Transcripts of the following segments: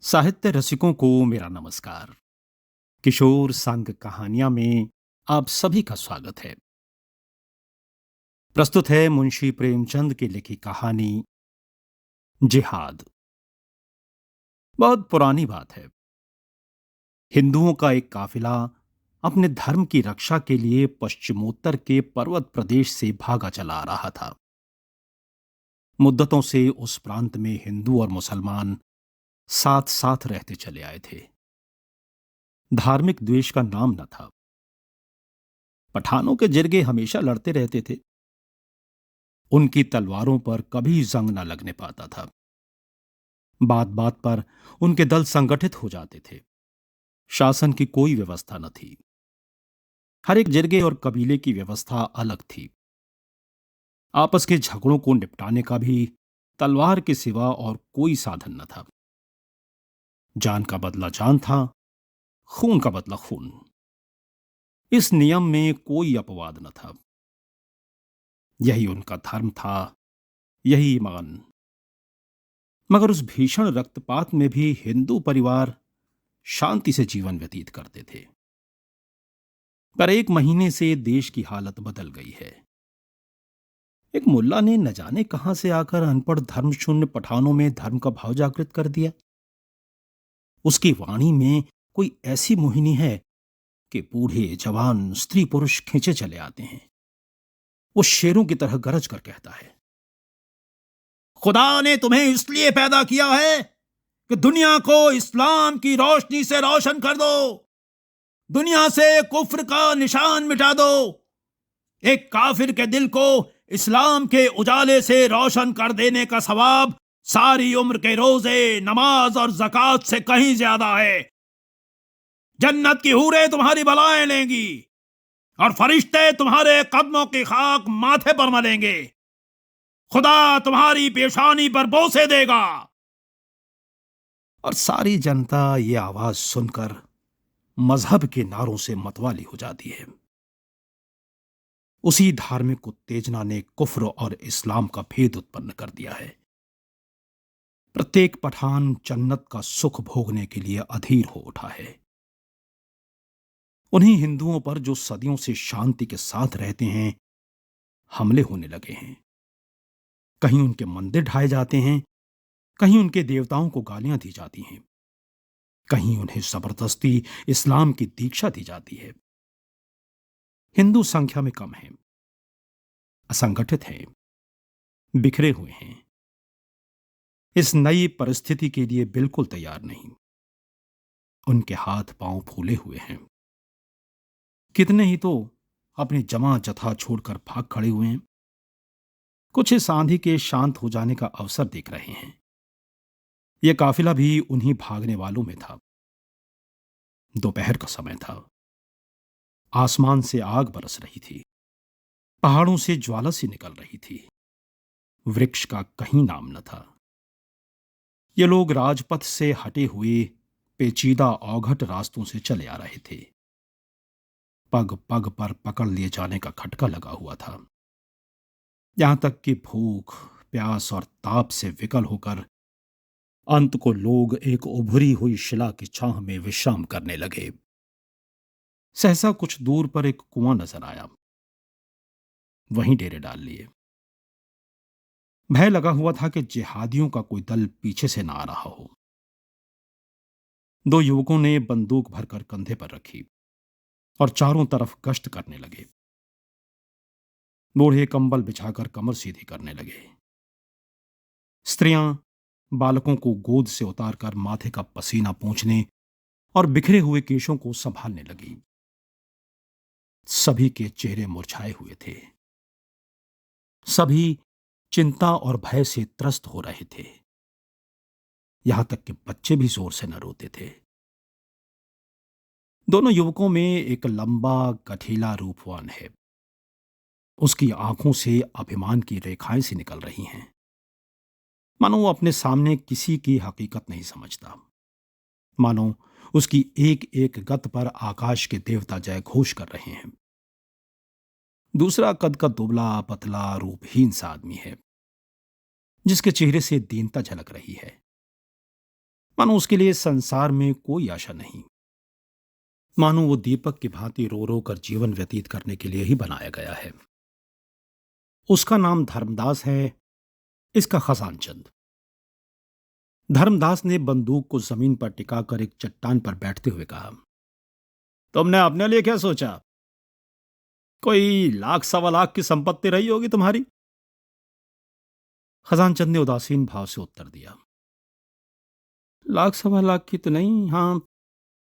साहित्य रसिकों को मेरा नमस्कार। किशोर संग कहानियां में आप सभी का स्वागत है। प्रस्तुत है मुंशी प्रेमचंद की लिखी कहानी जिहाद। बहुत पुरानी बात है। हिंदुओं का एक काफिला अपने धर्म की रक्षा के लिए पश्चिमोत्तर के पर्वत प्रदेश से भागा चला आ रहा था। मुद्दतों से उस प्रांत में हिंदू और मुसलमान साथ साथ रहते चले आए थे। धार्मिक द्वेष का नाम न था। पठानों के जिरगे हमेशा लड़ते रहते थे। उनकी तलवारों पर कभी जंग न लगने पाता था। बात बात पर उनके दल संगठित हो जाते थे। शासन की कोई व्यवस्था न थी। हर एक जिरगे और कबीले की व्यवस्था अलग थी। आपस के झगड़ों को निपटाने का भी तलवार के सिवा और कोई साधन न था। जान का बदला जान था, खून का बदला खून। इस नियम में कोई अपवाद न था। यही उनका धर्म था, यही ईमान। मगर उस भीषण रक्तपात में भी हिंदू परिवार शांति से जीवन व्यतीत करते थे। पर एक महीने से देश की हालत बदल गई है। एक मुल्ला ने न जाने कहां से आकर अनपढ़ धर्मशून्य पठानों में धर्म का भाव जागृत कर दिया। उसकी वाणी में कोई ऐसी मोहिनी है कि बूढ़े जवान स्त्री पुरुष खींचे चले आते हैं। वो शेरों की तरह गरज कर कहता है, खुदा ने तुम्हें इसलिए पैदा किया है कि दुनिया को इस्लाम की रोशनी से रोशन कर दो। दुनिया से कुफ्र का निशान मिटा दो। एक काफिर के दिल को इस्लाम के उजाले से रोशन कर देने का सवाब सारी उम्र के रोजे, नमाज और ज़कात से कहीं ज्यादा है। जन्नत की हूरें तुम्हारी बलाएं लेंगी और फरिश्ते तुम्हारे कदमों की खाक माथे पर मलेंगे। खुदा तुम्हारी पेशानी पर बोसे देगा। और सारी जनता ये आवाज सुनकर मजहब के नारों से मतवाली हो जाती है। उसी धार्मिक उत्तेजना ने कुफ्र और इस्लाम का भेद उत्पन्न कर दिया है। प्रत्येक पठान जन्नत का सुख भोगने के लिए अधीर हो उठा है। उन्हीं हिंदुओं पर जो सदियों से शांति के साथ रहते हैं, हमले होने लगे हैं। कहीं उनके मंदिर ढाए जाते हैं, कहीं उनके देवताओं को गालियां दी जाती हैं, कहीं उन्हें जबरदस्ती इस्लाम की दीक्षा दी जाती है। हिंदू संख्या में कम हैं, असंगठित हैं, बिखरे हुए हैं। इस नई परिस्थिति के लिए बिल्कुल तैयार नहीं। उनके हाथ पांव फूले हुए हैं। कितने ही तो अपनी जमा जथा छोड़कर भाग खड़े हुए हैं। कुछ इस आंधी के शांत हो जाने का अवसर देख रहे हैं। यह काफिला भी उन्हीं भागने वालों में था। दोपहर का समय था। आसमान से आग बरस रही थी। पहाड़ों से ज्वाला सी निकल रही थी। वृक्ष का कहीं नाम न था। ये लोग राजपथ से हटे हुए पेचीदा औघट रास्तों से चले आ रहे थे। पग पग पर पकड़ लिए जाने का खटका लगा हुआ था। यहां तक कि भूख, प्यास और ताप से विकल होकर अंत को लोग एक उभरी हुई शिला की छांव में विश्राम करने लगे। सहसा कुछ दूर पर एक कुआं नजर आया। वहीं डेरे डाल लिए। भय लगा हुआ था कि जिहादियों का कोई दल पीछे से ना आ रहा हो। दो युवकों ने बंदूक भरकर कंधे पर रखी और चारों तरफ गश्त करने लगे। बूढ़े कंबल बिछाकर कमर सीधी करने लगे। स्त्रियां बालकों को गोद से उतारकर माथे का पसीना पोंछने और बिखरे हुए केशों को संभालने लगी। सभी के चेहरे मुरझाए हुए थे। सभी चिंता और भय से त्रस्त हो रहे थे। यहां तक कि बच्चे भी जोर से न रोते थे। दोनों युवकों में एक लंबा गठीला रूपवान है। उसकी आंखों से अभिमान की रेखाएं सी निकल रही हैं। मानो वो अपने सामने किसी की हकीकत नहीं समझता। मानो उसकी एक एक गत पर आकाश के देवता जय घोष कर रहे हैं। दूसरा कद का दुबला पतला रूपहीन सा आदमी है, जिसके चेहरे से दीनता झलक रही है। मानो उसके लिए संसार में कोई आशा नहीं, मानो वो दीपक की भांति रो रो कर जीवन व्यतीत करने के लिए ही बनाया गया है। उसका नाम धर्मदास है, इसका खजान चंद। धर्मदास ने बंदूक को जमीन पर टिकाकर एक चट्टान पर बैठते हुए कहा, तुमने अपने लिए क्या सोचा? कोई लाख सवा लाख की संपत्ति रही होगी तुम्हारी। खजान चंद ने उदासीन भाव से उत्तर दिया, लाख सवा लाख की तो नहीं, हां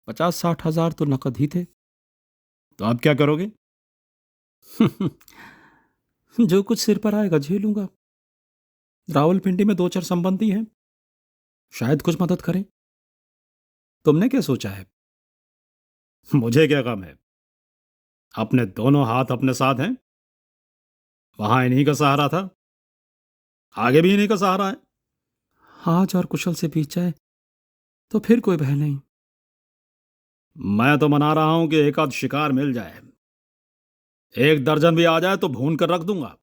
50-60 हजार तो नकद ही थे। तो आप क्या करोगे? जो कुछ सिर पर आएगा झेलूंगा। रावलपिंडी में दो चार संबंधी हैं, शायद कुछ मदद करें। तुमने क्या सोचा है? मुझे क्या काम है? अपने दोनों हाथ अपने साथ हैं। वहां इन्हीं का सहारा था, आगे भी इन्हीं का सहारा है। आज और कुशल से बीत जाए तो फिर कोई भय नहीं। मैं तो मना रहा हूं कि एक आध शिकार मिल जाए, एक दर्जन भी आ जाए तो भून कर रख दूंगा।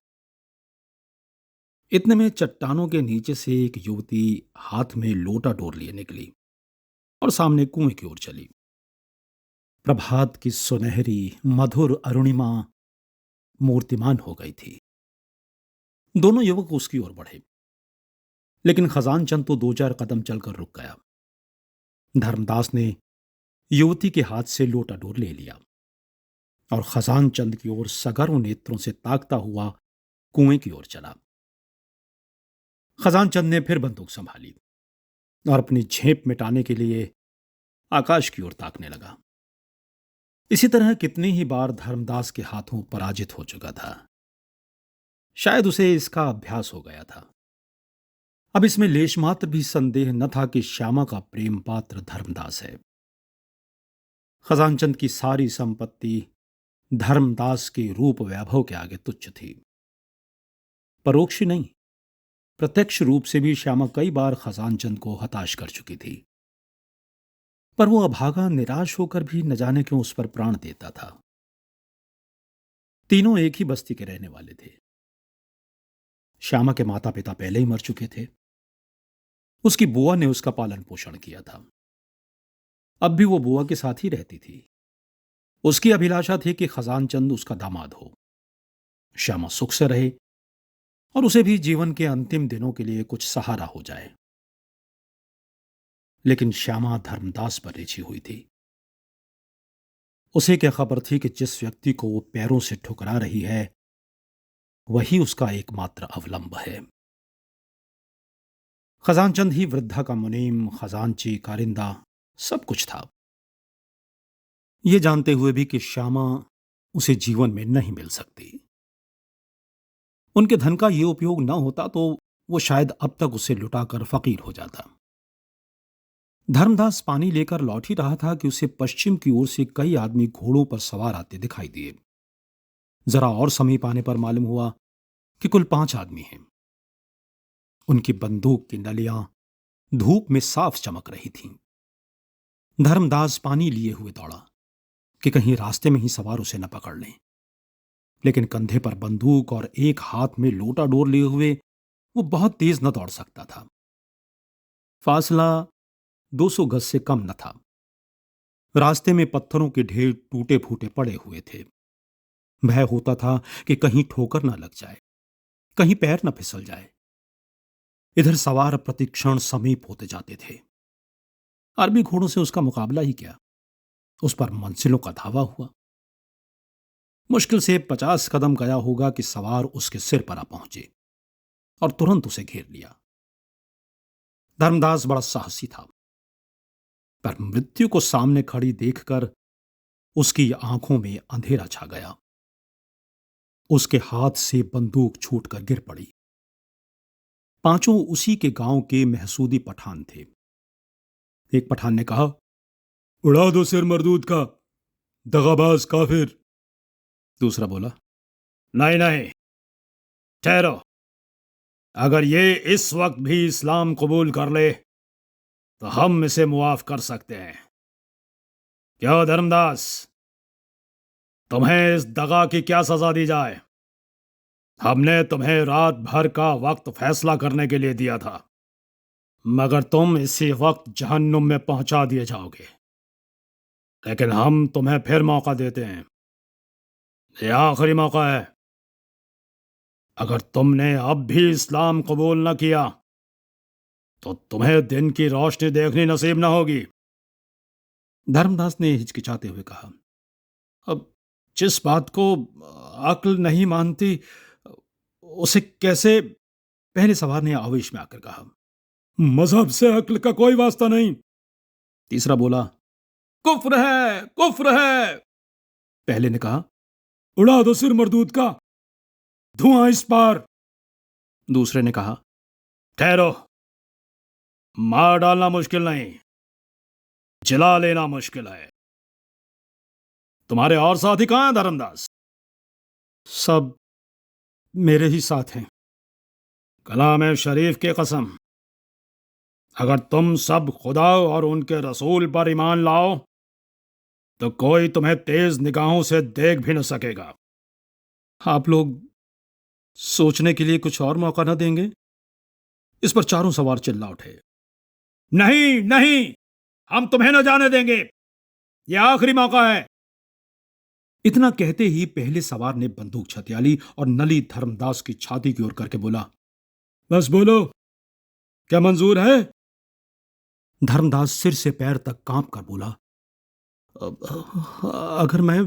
इतने में चट्टानों के नीचे से एक युवती हाथ में लोटा डोर लिए निकली और सामने कुएं की ओर चली। प्रभात की सुनहरी मधुर अरुणिमा मूर्तिमान हो गई थी। दोनों युवक उसकी ओर बढ़े, लेकिन खजान चंद तो दो चार कदम चलकर रुक गया। धर्मदास ने युवती के हाथ से लोटा डोर ले लिया और खजान चंद की ओर सगर्व नेत्रों से ताकता हुआ कुएं की ओर चला। खजान चंद ने फिर बंदूक संभाली और अपनी झेप मिटाने के लिए आकाश की ओर ताकने लगा। इसी तरह कितनी ही बार धर्मदास के हाथों पराजित हो चुका था। शायद उसे इसका अभ्यास हो गया था। अब इसमें लेशमात्र भी संदेह न था कि श्यामा का प्रेम पात्र धर्मदास है। खजानचंद की सारी संपत्ति धर्मदास के रूप वैभव के आगे तुच्छ थी। परोक्ष नहीं, प्रत्यक्ष रूप से भी श्यामा कई बार खजानचंद को हताश कर चुकी थी, पर वो अभागा निराश होकर भी न जाने क्यों उस पर प्राण देता था। तीनों एक ही बस्ती के रहने वाले थे। श्यामा के माता पिता पहले ही मर चुके थे। उसकी बुआ ने उसका पालन पोषण किया था। अब भी वो बुआ के साथ ही रहती थी। उसकी अभिलाषा थी कि खजानचंद उसका दामाद हो, श्यामा सुख से रहे और उसे भी जीवन के अंतिम दिनों के लिए कुछ सहारा हो जाए। लेकिन श्यामा धर्मदास पर रिझी हुई थी। उसे क्या खबर थी कि जिस व्यक्ति को वो पैरों से ठुकरा रही है वही उसका एकमात्र अवलंब है। खजानचंद ही वृद्धा का मुनीम, खजांची, कारिंदा सब कुछ था। ये जानते हुए भी कि श्यामा उसे जीवन में नहीं मिल सकती। उनके धन का ये उपयोग न होता तो वो शायद अब तक उसे लुटाकर फकीर हो जाता। धर्मदास पानी लेकर लौट ही रहा था कि उसे पश्चिम की ओर से कई आदमी घोड़ों पर सवार आते दिखाई दिए। जरा और समीप आने पर मालूम हुआ कि कुल 5 आदमी हैं। उनकी बंदूक की नलियां धूप में साफ चमक रही थीं। धर्मदास पानी लिए हुए दौड़ा कि कहीं रास्ते में ही सवार उसे न पकड़ लें, लेकिन कंधे पर बंदूक और एक हाथ में लोटा डोर लिए हुए वो बहुत तेज न दौड़ सकता था। फासला 200 गज से कम न था। रास्ते में पत्थरों के ढेर टूटे फूटे पड़े हुए थे। भय होता था कि कहीं ठोकर न लग जाए, कहीं पैर न फिसल जाए। इधर सवार प्रतिक्षण समीप होते जाते थे। अरबी घोड़ों से उसका मुकाबला ही क्या, उस पर मंजिलों का धावा हुआ। मुश्किल से 50 कदम गया होगा कि सवार उसके सिर पर आ पहुंचे और तुरंत उसे घेर लिया। धर्मदास बड़ा साहसी था, पर मृत्यु को सामने खड़ी देखकर उसकी आंखों में अंधेरा छा गया। उसके हाथ से बंदूक छूटकर गिर पड़ी। 5 उसी के गांव के महसूदी पठान थे। एक पठान ने कहा, उड़ा दो सिर मरदूद का, दगाबाज काफिर। दूसरा बोला, नहीं नहीं, ठहरो, अगर ये इस वक्त भी इस्लाम कबूल कर ले तो हम इसे मुआफ कर सकते हैं। क्यों धर्मदास, तुम्हें इस दगा की क्या सजा दी जाए? हमने तुम्हें रात भर का वक्त फैसला करने के लिए दिया था। मगर तुम इसी वक्त जहन्नुम में पहुंचा दिए जाओगे। लेकिन हम तुम्हें फिर मौका देते हैं, यह आखिरी मौका है। अगर तुमने अब भी इस्लाम कबूल न किया तो तुम्हें दिन की रोशनी देखनी नसीब न होगी। धर्मदास ने हिचकिचाते हुए कहा, अब जिस बात को अक्ल नहीं मानती उसे कैसे। पहले सवार ने आवेश में आकर कहा, मजहब से अक्ल का कोई वास्ता नहीं। तीसरा बोला, कुफ्र है, कुफ्र है। पहले ने कहा, उड़ा दो सिर मरदूद का, धुआं इस पार। दूसरे ने कहा, ठहरो, मार डालना मुश्किल नहीं, जला लेना मुश्किल है। तुम्हारे और साथी कहां हैं धर्मदास? सब मेरे ही साथ हैं। कलाम शरीफ की कसम, अगर तुम सब खुदा और उनके रसूल पर ईमान लाओ तो कोई तुम्हें तेज निगाहों से देख भी न सकेगा। आप लोग सोचने के लिए कुछ और मौका न देंगे? इस पर चारों सवार चिल्ला उठे, नहीं नहीं, हम तुम्हें न जाने देंगे, यह आखिरी मौका है। इतना कहते ही पहले सवार ने बंदूक छतियाली और नली धर्मदास की छाती की ओर करके बोला, बस बोलो, क्या मंजूर है? धर्मदास सिर से पैर तक कांप कर बोला, अगर मैं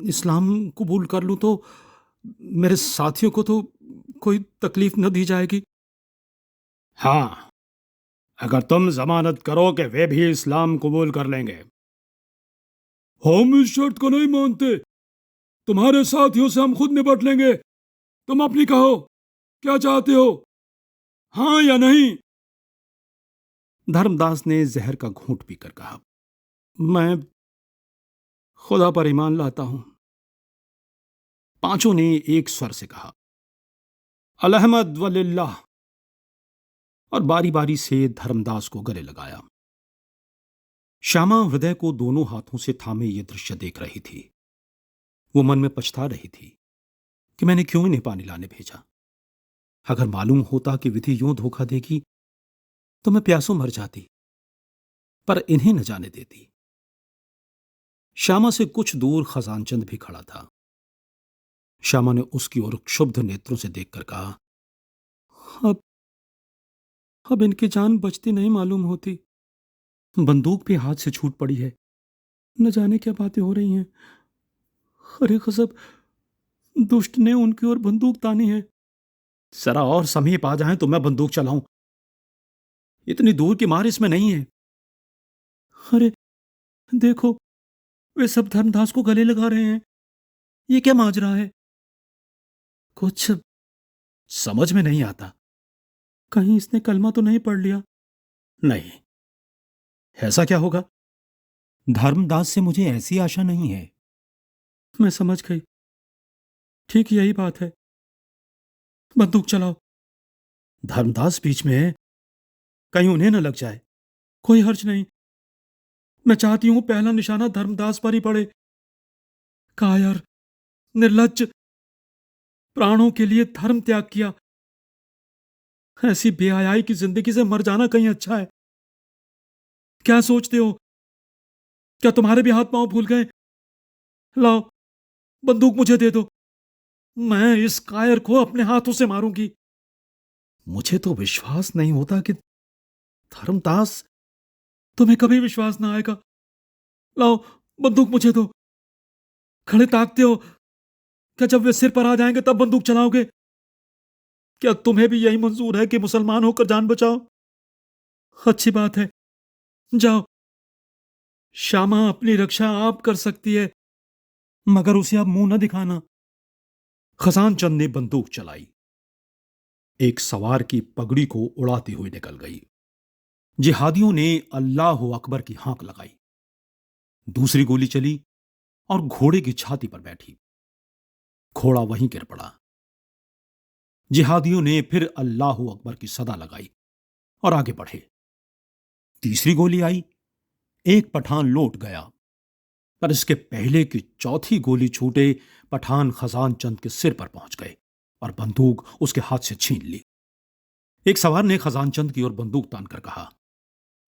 इस्लाम कबूल कर लूं तो मेरे साथियों को तो कोई तकलीफ न दी जाएगी। हां, अगर तुम जमानत करो कि वे भी इस्लाम कबूल कर लेंगे। हम इस शर्त को नहीं मानते, तुम्हारे साथियों से हम खुद निपट लेंगे। तुम अपनी कहो, क्या चाहते हो, हां या नहीं? धर्मदास ने जहर का घूंट पीकर कहा, मैं खुदा पर ईमान लाता हूं। पांचों ने एक स्वर से कहा, अलहमद वलिल्लाह, और बारी बारी से धर्मदास को गले लगाया। श्यामा हृदय को दोनों हाथों से थामे ये दृश्य देख रही थी। वो मन में पछता रही थी कि मैंने क्यों इन्हें पानी लाने भेजा। अगर मालूम होता कि विधि यूं धोखा देगी तो मैं प्यासों मर जाती, पर इन्हें न जाने देती। श्यामा से कुछ दूर खजानचंद भी खड़ा था। श्यामा ने उसकी ओर क्षुब्ध नेत्रों से देखकर कहा, अब इनकी जान बचती नहीं मालूम होती। बंदूक भी हाथ से छूट पड़ी है, न जाने क्या बातें हो रही हैं। अरे गजब, दुष्ट ने उनकी ओर बंदूक तानी है। जरा और समीप आ जाएं तो मैं बंदूक चलाऊं, इतनी दूर की मार इसमें नहीं है। अरे देखो, वे सब धर्मदास को गले लगा रहे हैं। ये क्या माजरा है? कुछ समझ में नहीं आता। कहीं इसने कलमा तो नहीं पढ़ लिया? नहीं, ऐसा क्या होगा? धर्मदास से मुझे ऐसी आशा नहीं है। मैं समझ गई, ठीक यही बात है। बंदूक चलाओ। धर्मदास बीच में है, कहीं उन्हें न लग जाए। कोई हर्ज नहीं, मैं चाहती हूं पहला निशाना धर्मदास पर ही पड़े। कायर, निर्लज्ज, प्राणों के लिए धर्म त्याग किया। ऐसी बेहयाई की जिंदगी से मर जाना कहीं अच्छा है। क्या सोचते हो? क्या तुम्हारे भी हाथ पांव भूल गए? लाओ, बंदूक मुझे दे दो, मैं इस कायर को अपने हाथों से मारूंगी। मुझे तो विश्वास नहीं होता कि धर्मदास। तुम्हें कभी विश्वास ना आएगा। लाओ, बंदूक मुझे दो। खड़े ताकते हो? क्या जब वे सिर पर आ जाएंगे तब बंदूक चलाओगे? क्या तुम्हें भी यही मंजूर है कि मुसलमान होकर जान बचाओ? अच्छी बात है, जाओ। श्यामा अपनी रक्षा आप कर सकती है, मगर उसे अब मुंह न दिखाना। खजानचंद ने बंदूक चलाई, एक सवार की पगड़ी को उड़ाती हुई निकल गई। जिहादियों ने अल्लाह अकबर की हांक लगाई। दूसरी गोली चली और घोड़े की छाती पर बैठी। घोड़ा वहीं गिर पड़ा। जिहादियों ने फिर अल्लाह अकबर की सदा लगाई और आगे बढ़े। तीसरी गोली आई, एक पठान लौट गया, पर इसके पहले की चौथी गोली छूटे पठान खजानचंद के सिर पर पहुंच गए और बंदूक उसके हाथ से छीन ली। एक सवार ने खजानचंद की ओर बंदूक तानकर कहा,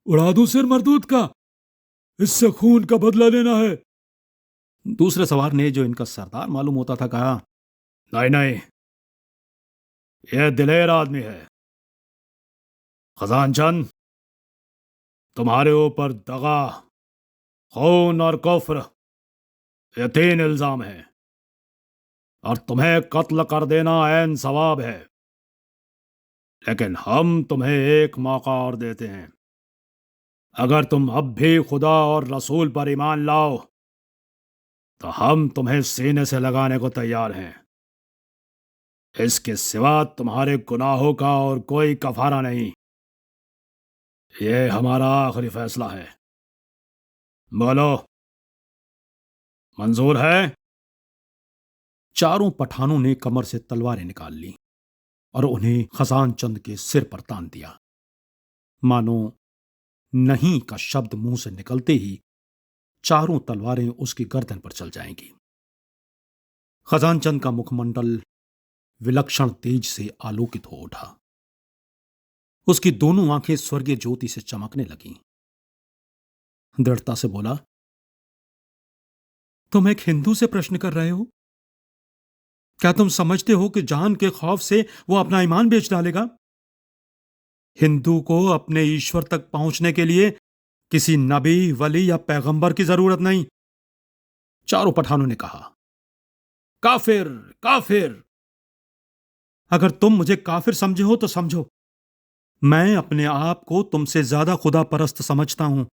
उड़ा दूं सिर मरदूत का, इससे खून का बदला लेना है। दूसरे सवार ने, जो इनका सरदार मालूम होता था, कहा, नहीं नहीं, यह दिलेर आदमी है। खजानचंद, तुम्हारे ऊपर दगा, खून और कुफ्र, ये 3 इल्जाम है और तुम्हें कत्ल कर देना ऐन सवाब है। लेकिन हम तुम्हें एक मौका और देते हैं। अगर तुम अब भी खुदा और रसूल पर ईमान लाओ तो हम तुम्हें सीने से लगाने को तैयार हैं। इसके सिवा तुम्हारे गुनाहों का और कोई कफारा नहीं। यह हमारा आखिरी फैसला है। बोलो, मंजूर है? चारों पठानों ने कमर से तलवारें निकाल ली और उन्हें खजानचंद के सिर पर तान दिया। मानो नहीं का शब्द मुंह से निकलते ही चारों तलवारें उसकी गर्दन पर चल जाएंगी। खजानचंद का मुखमंडल विलक्षण तेज से आलोकित हो उठा। उसकी दोनों आंखें स्वर्गीय ज्योति से चमकने लगीं। दृढ़ता से बोला, तुम एक हिंदू से प्रश्न कर रहे हो? क्या तुम समझते हो कि जान के खौफ से वो अपना ईमान बेच डालेगा? हिंदू को अपने ईश्वर तक पहुंचने के लिए किसी नबी, वली या पैगंबर की जरूरत नहीं। चारों पठानों ने कहा, काफिर, काफिर। अगर तुम मुझे काफिर समझे हो तो समझो, मैं अपने आप को तुमसे ज्यादा खुदा परस्त समझता हूं।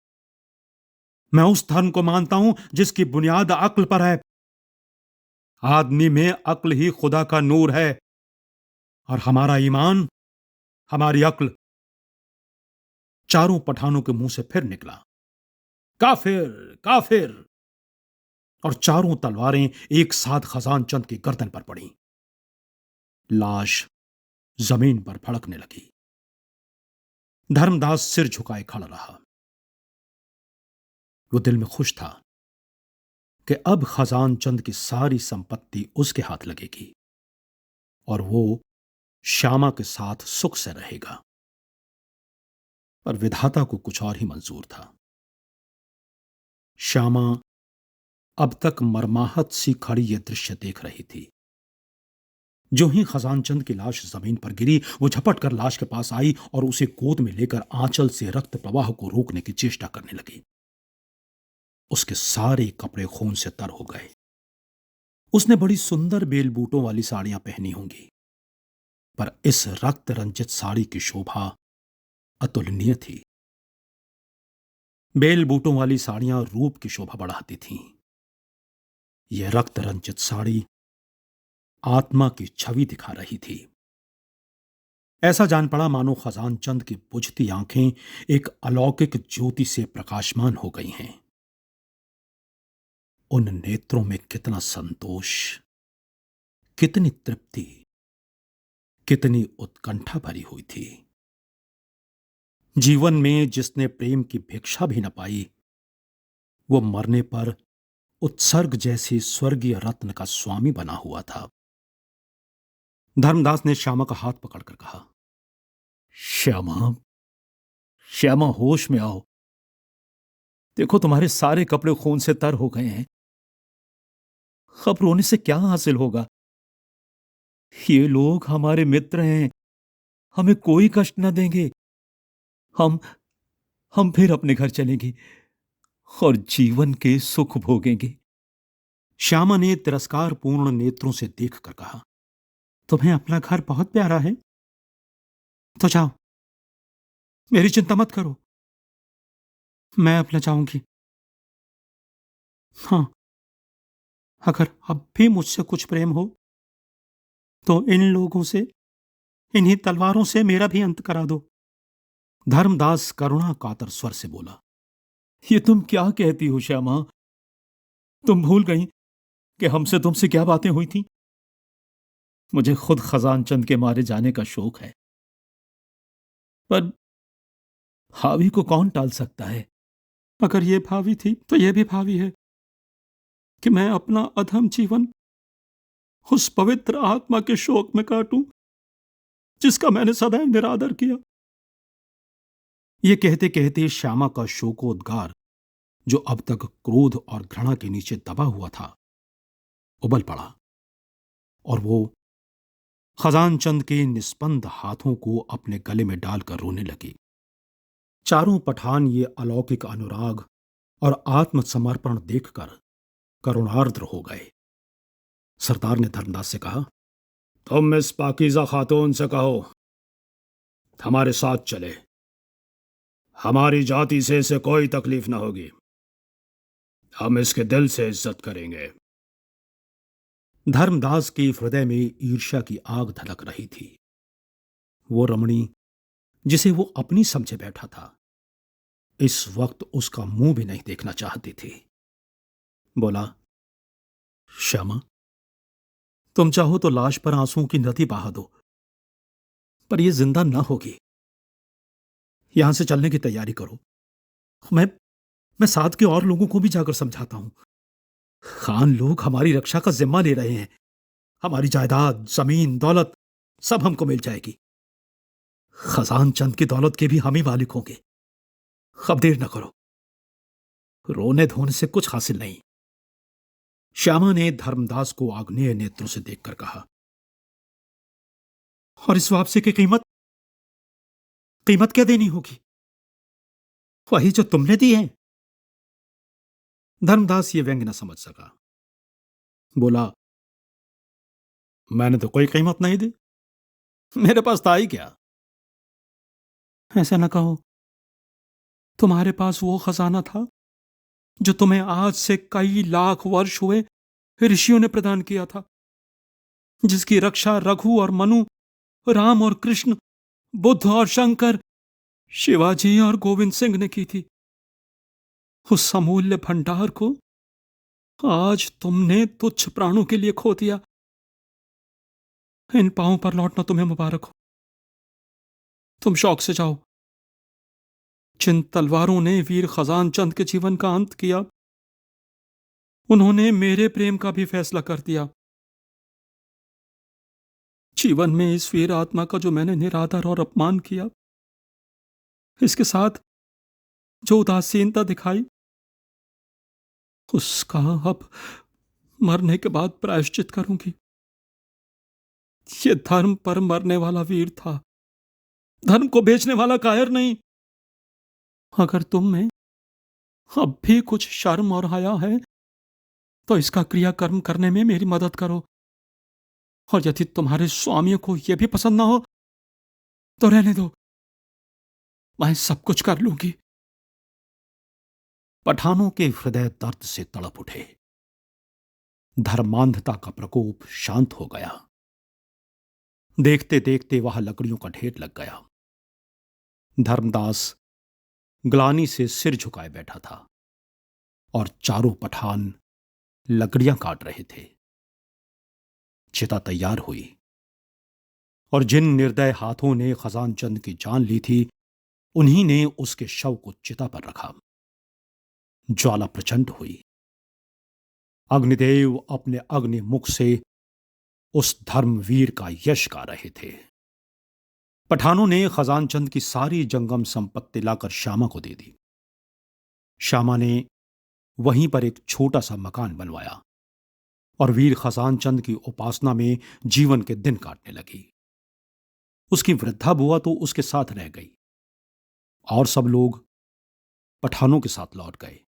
मैं उस धर्म को मानता हूं जिसकी बुनियाद अक्ल पर है। आदमी में अक्ल ही खुदा का नूर है और हमारा ईमान हमारी अक्ल। चारों पठानों के मुंह से फिर निकला, काफिर, काफिर। और चारों तलवारें एक साथ खजानचंद की गर्दन पर पड़ी। लाश जमीन पर फड़कने लगी। धर्मदास सिर झुकाए खड़ा रहा। वो दिल में खुश था कि अब खजानचंद की सारी संपत्ति उसके हाथ लगेगी और वो श्यामा के साथ सुख से रहेगा। पर विधाता को कुछ और ही मंजूर था। श्यामा अब तक मरमाहत सी खड़ी यह दृश्य देख रही थी। जो ही खजानचंद की लाश जमीन पर गिरी, वो झपट कर लाश के पास आई और उसे गोद में लेकर आंचल से रक्त प्रवाह को रोकने की चेष्टा करने लगी। उसके सारे कपड़े खून से तर हो गए। उसने बड़ी सुंदर बेल बूटों वाली साड़ियां पहनी होंगी, पर इस रक्त रंजित साड़ी की शोभा अतुलनीय थी। बेल बूटों वाली साड़ियां रूप की शोभा बढ़ाती थीं। यह रक्त रंजित साड़ी आत्मा की छवि दिखा रही थी। ऐसा जान पड़ा मानो खजानचंद की बुझती आंखें एक अलौकिक ज्योति से प्रकाशमान हो गई हैं। उन नेत्रों में कितना संतोष, कितनी तृप्ति, कितनी उत्कंठा भरी हुई थी। जीवन में जिसने प्रेम की भिक्षा भी न पाई, वो मरने पर उत्सर्ग जैसे स्वर्गीय रत्न का स्वामी बना हुआ था। धर्मदास ने श्यामा का हाथ पकड़कर कहा, श्यामा, श्यामा, होश में आओ। देखो, तुम्हारे सारे कपड़े खून से तर हो गए हैं। अब रोने से क्या हासिल होगा? ये लोग हमारे मित्र हैं, हमें कोई कष्ट न देंगे। हम हम फिर अपने घर चलेंगे और जीवन के सुख भोगेंगे। श्यामा ने तिरस्कार पूर्ण नेत्रों से देखकर कहा, तुम्हें अपना घर बहुत प्यारा है तो जाओ, मेरी चिंता मत करो, मैं अपना जाऊंगी। हाँ, अगर अब भी मुझसे कुछ प्रेम हो तो इन लोगों से, इन्हीं तलवारों से मेरा भी अंत करा दो। धर्मदास करुणा कातर स्वर से बोला, ये तुम क्या कहती हो श्यामा? तुम भूल गई कि हमसे तुमसे क्या बातें हुई थी? मुझे खुद खजानचंद के मारे जाने का शौक है, पर भावी को कौन टाल सकता है? अगर ये भावी थी तो यह भी भावी है कि मैं अपना अधम जीवन उस पवित्र आत्मा के शोक में काटूं जिसका मैंने सदैव निरादर किया। ये कहते कहते श्यामा का शोकोद्गार, जो अब तक क्रोध और घृणा के नीचे दबा हुआ था, उबल पड़ा और वो खजान चंद के निस्पंद हाथों को अपने गले में डालकर रोने लगी। चारों पठान ये अलौकिक अनुराग और आत्मसमर्पण देखकर करुणार्द्र हो गए। सरदार ने धर्मदास से कहा, तुम इस पाकीज़ा खातून से कहो हमारे साथ चले। हमारी जाति से इसे कोई तकलीफ न होगी। हम इसके दिल से इज्जत करेंगे। धर्मदास के हृदय में ईर्ष्या की आग धधक रही थी। वो रमणी जिसे वो अपनी समझे बैठा था, इस वक्त उसका मुंह भी नहीं देखना चाहती थी। बोला, श्यामा, तुम चाहो तो लाश पर आंसुओं की नदी बहा दो, पर यह जिंदा ना होगी। यहां से चलने की तैयारी करो। मैं साथ के और लोगों को भी जाकर समझाता हूं। खान लोग हमारी रक्षा का जिम्मा ले रहे हैं। हमारी जायदाद, जमीन, दौलत सब हमको मिल जाएगी। खजान चंद की दौलत के भी हम ही मालिक होंगे। अब देर न करो। रोने धोने से कुछ हासिल नहीं। श्यामा ने धर्मदास को आग्नेय नेत्रों से देखकर कहा, और इस वापसी की कीमत क्या देनी होगी? वही जो तुमने दी है। धर्मदास ये व्यंग्य न समझ सका। बोला, मैंने तो कोई कीमत नहीं दी। मेरे पास था ही क्या? ऐसा न कहो। तुम्हारे पास वो खजाना था जो तुम्हें आज से कई लाख वर्ष हुए ऋषियों ने प्रदान किया था, जिसकी रक्षा रघु और मनु, राम और कृष्ण, बुद्ध और शंकर, शिवाजी और गोविंद सिंह ने की थी। उस अमूल्य भंडार को आज तुमने तुच्छ प्राणों के लिए खो दिया। इन पांवों पर लौटना तुम्हें मुबारक हो। तुम शौक से जाओ। जिन तलवारों ने वीर खजान चंद के जीवन का अंत किया, उन्होंने मेरे प्रेम का भी फैसला कर दिया। जीवन में इस वीर आत्मा का जो मैंने निरादर और अपमान किया, इसके साथ जो उदासीनता दिखाई, उसका अब मरने के बाद प्रायश्चित करूंगी। ये धर्म पर मरने वाला वीर था, धर्म को बेचने वाला कायर नहीं। अगर तुम में अब भी कुछ शर्म और हया है तो इसका क्रियाकर्म करने में मेरी मदद करो, और यदि तुम्हारे स्वामियों को यह भी पसंद ना हो तो रहने दो, मैं सब कुछ कर लूंगी। पठानों के हृदय दर्द से तड़प उठे। धर्मांधता का प्रकोप शांत हो गया। देखते देखते वहां लकड़ियों का ढेर लग गया। धर्मदास ग्लानि से सिर झुकाए बैठा था और चारों पठान लकड़ियां काट रहे थे। चिता तैयार हुई और जिन निर्दय हाथों ने खजान चंद की जान ली थी, उन्हीं ने उसके शव को चिता पर रखा। ज्वाला प्रचंड हुई। अग्निदेव अपने अग्नि मुख से उस धर्मवीर का यश गा रहे थे। पठानों ने खजान चंद की सारी जंगम संपत्ति लाकर श्यामा को दे दी। श्यामा ने वहीं पर एक छोटा सा मकान बनवाया और वीर खजान चंद की उपासना में जीवन के दिन काटने लगी। उसकी वृद्धा बुआ तो उसके साथ रह गई और सब लोग पठानों के साथ लौट गए,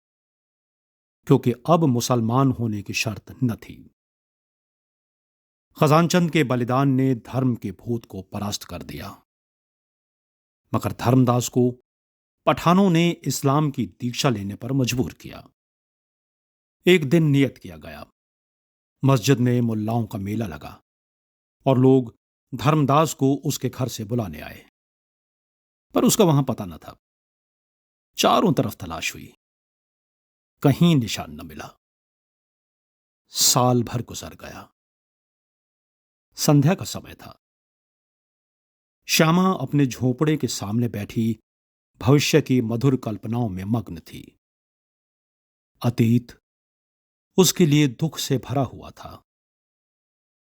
क्योंकि अब मुसलमान होने की शर्त न थी। खजानचंद के बलिदान ने धर्म के भूत को परास्त कर दिया, मगर धर्मदास को पठानों ने इस्लाम की दीक्षा लेने पर मजबूर किया। एक दिन नियत किया गया। मस्जिद में मुल्लाओं का मेला लगा और लोग धर्मदास को उसके घर से बुलाने आए, पर उसका वहां पता न था। चारों तरफ तलाश हुई, कहीं निशान न मिला। साल भर गुजर गया। संध्या का समय था। श्यामा अपने झोपड़े के सामने बैठी भविष्य की मधुर कल्पनाओं में मग्न थी। अतीत उसके लिए दुख से भरा हुआ था।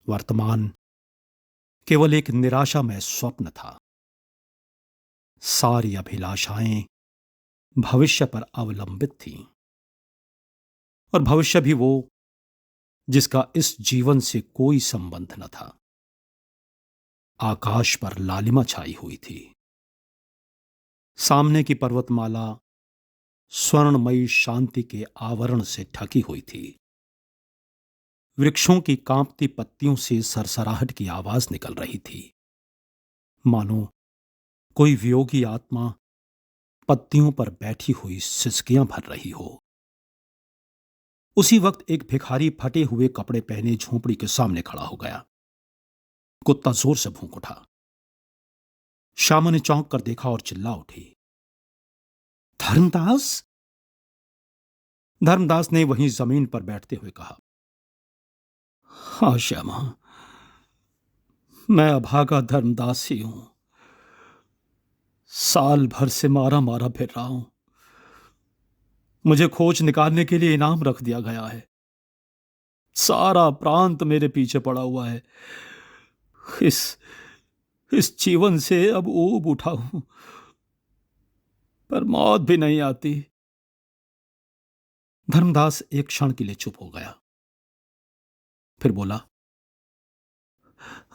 वर्तमान केवल एक निराशामय स्वप्न था। सारी अभिलाषाएं भविष्य पर अवलंबित थीं, और भविष्य भी वो जिसका इस जीवन से कोई संबंध न था। आकाश पर लालिमा छाई हुई थी। सामने की पर्वतमाला स्वर्णमयी शांति के आवरण से ढकी हुई थी। वृक्षों की कांपती पत्तियों से सरसराहट की आवाज निकल रही थी, मानो कोई वियोगी आत्मा पत्तियों पर बैठी हुई सिसकियां भर रही हो। उसी वक्त एक भिखारी फटे हुए कपड़े पहने झोंपड़ी के सामने खड़ा हो गया। कुत्ता जोर से भौंक उठा। श्यामा ने चौंक कर देखा और चिल्ला उठी, धर्मदास। धर्मदास ने वहीं जमीन पर बैठते हुए कहा, हाँ श्यामा, मैं अभागा धर्मदास ही हूं। साल भर से मारा मारा फिर रहा हूं। मुझे खोज निकालने के लिए इनाम रख दिया गया है। सारा प्रांत मेरे पीछे पड़ा हुआ है। इस जीवन से अब ऊब उठा हूं, पर मौत भी नहीं आती। धर्मदास एक क्षण के लिए चुप हो गया, फिर बोला,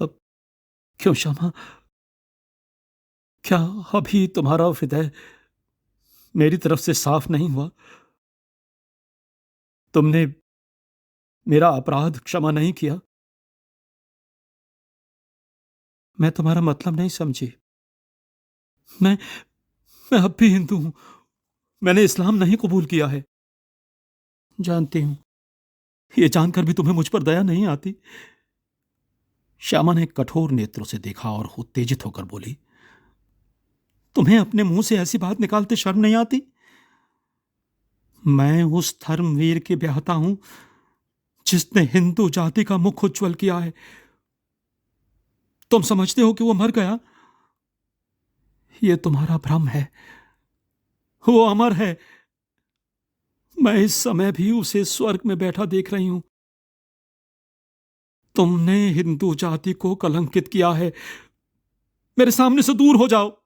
अब क्यों श्यामा, क्या अभी तुम्हारा हृदय मेरी तरफ से साफ नहीं हुआ? तुमने मेरा अपराध क्षमा नहीं किया? मैं तुम्हारा मतलब नहीं समझी। मैं अब भी हिंदू हूं। मैंने इस्लाम नहीं कबूल किया है। जानती हूं, यह जानकर भी तुम्हें मुझ पर दया नहीं आती। श्यामा ने कठोर नेत्रों से देखा और उत्तेजित होकर बोली, तुम्हें अपने मुंह से ऐसी बात निकालते शर्म नहीं आती? मैं उस धर्मवीर के ब्याहता हूं जिसने हिंदू जाति का मुख उज्जवल किया है। तुम समझते हो कि वो मर गया? यह तुम्हारा भ्रम है। वो अमर है। मैं इस समय भी उसे स्वर्ग में बैठा देख रही हूं। तुमने हिंदू जाति को कलंकित किया है। मेरे सामने से दूर हो जाओ।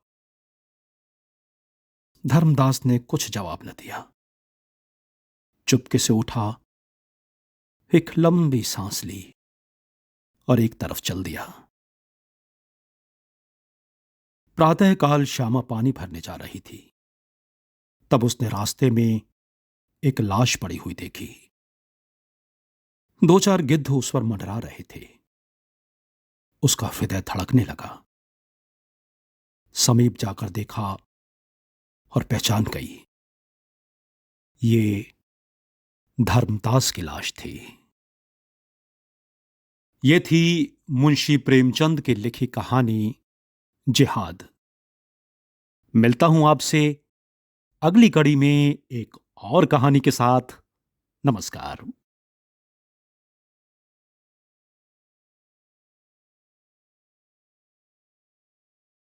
धर्मदास ने कुछ जवाब न दिया। चुपके से उठा, एक लंबी सांस ली और एक तरफ चल दिया। प्रातःकाल श्यामा पानी भरने जा रही थी, तब उसने रास्ते में एक लाश पड़ी हुई देखी। दो चार गिद्ध उस पर मंडरा रहे थे। उसका हृदय धड़कने लगा। समीप जाकर देखा और पहचान गई, ये धर्मदास की लाश थी। ये थी मुंशी प्रेमचंद की लिखी कहानी जिहाद। मिलता हूं आपसे अगली कड़ी में एक और कहानी के साथ। नमस्कार।